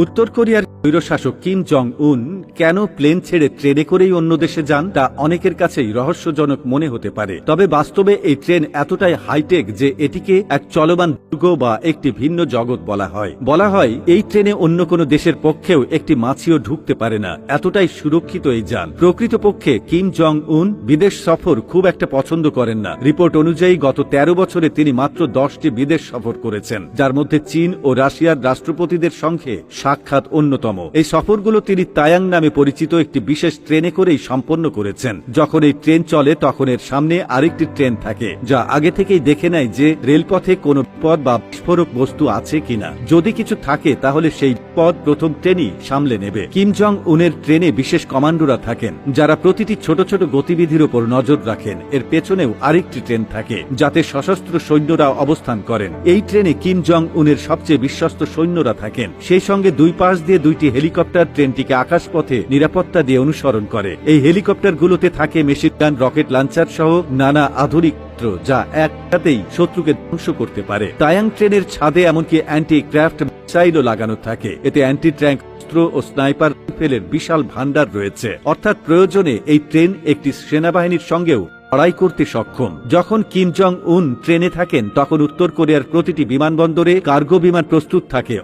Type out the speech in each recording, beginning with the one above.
উত্তর কোরিয়ার স্বৈরশাসক Kim Jong উন কেন প্লেন ছেড়ে ট্রেনে করেই অন্য দেশে যান তা অনেকের কাছেই রহস্যজনক মনে হতে পারে। তবে বাস্তবে এই ট্রেন এতটাই হাইটেক যে এটিকে এক চলমান দুর্গ বা একটি ভিন্ন জগৎ বলা হয় এই ট্রেনে অন্য কোনো দেশের পক্ষেও একটি মাছিও ঢুকতে পারে না, এতটাই সুরক্ষিত এই যান। প্রকৃতপক্ষে কিম জং উন বিদেশ সফর খুব একটা পছন্দ করেন না। রিপোর্ট অনুযায়ী গত ১৩ বছরে তিনি মাত্র 10টি বিদেশ সফর করেছেন, যার মধ্যে চীন ও রাশিয়ার রাষ্ট্রপতিদের সঙ্গে সাক্ষাৎ অন্যতম। এই সফরগুলো তিনি তায়াং নামে পরিচিত একটি বিশেষ ট্রেনে করেই সম্পন্ন করেছেন। যখন এই ট্রেন চলে তখন এর সামনে আরেকটি ট্রেন থাকে, যা আগে থেকেই দেখে নেয় যে রেলপথে কোনো বিপদ বা বিস্ফোরক বস্তু আছে কিনা। যদি কিছু থাকে তাহলে সেই পথ প্রথম ট্রেনই সামলে নেবে। কিম জং উনের ট্রেনে বিশেষ কমান্ডোরা থাকেন, যারা প্রতিটি ছোট ছোট গতিবিধির উপর নজর রাখেন। এর পেছনেও আরেকটি ট্রেন থাকে, যাতে সশস্ত্র সৈন্যরা অবস্থান করেন। এই ট্রেনে কিম জং উনের সবচেয়ে বিশ্বস্ত সৈন্যরা থাকেন। সেই সঙ্গে দুই পাশ দিয়ে দুইটি হেলিকপ্টার ট্রেনটিকে আকাশপথে নিরাপত্তা দিয়ে অনুসরণ করে। এই হেলিকপ্টারগুলোতে থাকে মেশিন গান, রকেট লঞ্চার সহ নানা আধুনিক যা একসাথেই শত্রুকে ধ্বংস করতে পারে। তায়াং ট্রেনের ছাদে এমনকি অ্যান্টি ক্রাফট মিসাইলও লাগানো থাকে। এতে অ্যান্টি ট্যাঙ্ক অস্ত্র ও স্নাইপার রাইফেলের বিশাল ভান্ডার রয়েছে। অর্থাৎ প্রয়োজনে এই ট্রেন একটি সেনাবাহিনীর সঙ্গেও লড়াই করতে সক্ষম। যখন কিম জং উন ট্রেনে থাকেন তখন উত্তর কোরিয়ার প্রতিটি বিমানবন্দরে কার্গো বিমান প্রস্তুত থাকে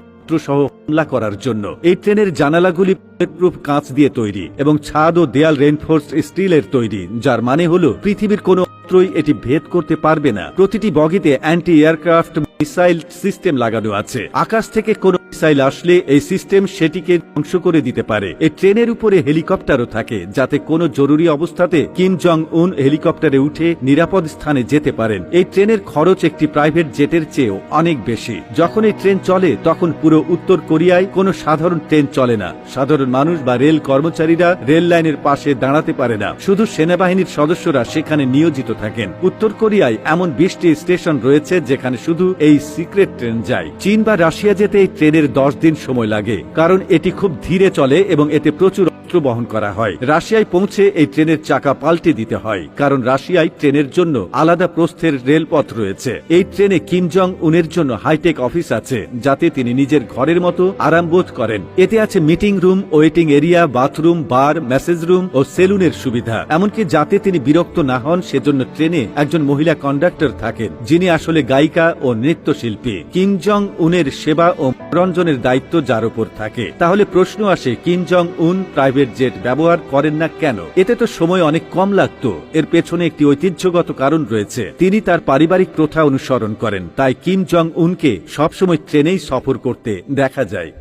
সহ হামলা করার জন্য। এই ট্রেনের জানালাগুলি বুলেটপ্রুফ কাঁচ দিয়ে তৈরি এবং ছাদ ও দেয়াল রেইনফোর্সড স্টিলের তৈরি, যার মানে হলো পৃথিবীর কোনো অস্ত্রই এটি ভেদ করতে পারবে না। প্রতিটি বগিতে অ্যান্টি এয়ারক্রাফট মিসাইল সিস্টেম লাগানো আছে। আকাশ থেকে কোনো মিসাইল আসলে এই সিস্টেম সেটিকে ধ্বংস করে দিতে পারে। এই ট্রেনের উপরে হেলিকপ্টারও থাকে, যাতে কোনো জরুরি অবস্থাতে কিম জং উন হেলিকপ্টারে উঠে নিরাপদ স্থানে যেতে পারেন। এই ট্রেনের খরচ একটি প্রাইভেট জেটের চেয়েও অনেক বেশি। যখন এই ট্রেন চলে তখন পুরো উত্তর কোরিয়ায় কোনো সাধারণ ট্রেন চলে না। সাধারণ মানুষ বা রেল কর্মচারীরা রেল লাইনের পাশে দাঁড়াতে পারে না, শুধু সেনাবাহিনীর সদস্যরা সেখানে নিয়োজিত থাকেন। উত্তর কোরিয়ায় এমন 20টি স্টেশন রয়েছে যেখানে শুধু এই সিক্রেট ট্রেন যায়। চীন বা রাশিয়া যেতে এই ট্রেনের 10 দিন সময় লাগে, কারণ এটি খুব ধীরে চলে এবং এতে প্রচুর অস্ত্র বহন করা হয়। রাশিয়ায় পৌঁছে এই ট্রেনের চাকা পাল্টে দিতে হয়, কারণ রাশিয়ায় ট্রেনের জন্য আলাদা প্রস্থের রেলপথ রয়েছে। এই ট্রেনে কিম জং উনের জন্য হাইটেক অফিস আছে, যাতে তিনি নিজের ঘরের মতো আরাম বোধ করেন। এতে আছে meeting room, waiting area, bathroom, bar, massage room ও সেলুনের সুবিধা। এমনকি যাতে তিনি বিরক্ত না হন সেজন্য ট্রেনে একজন মহিলা কন্ডাক্টর থাকেন, যিনি আসলে গায়িকা ও নৃত্যশিল্পী। কিম জং উনের সেবা ও মনোরঞ্জনের দায়িত্ব যার উপর থাকে। তাহলে প্রশ্ন আসে, কিম জং উন প্রাইভেট জেট ব্যবহার করেন না কেন? এতে তো সময় অনেক কম লাগতো। এর পেছনে একটি ঐতিহ্যগত কারণ রয়েছে। তিনি তার পারিবারিক প্রথা অনুসরণ করেন, তাই কিম জং উনকে সবসময় ট্রেনেই সফর করতে দেখা যায়।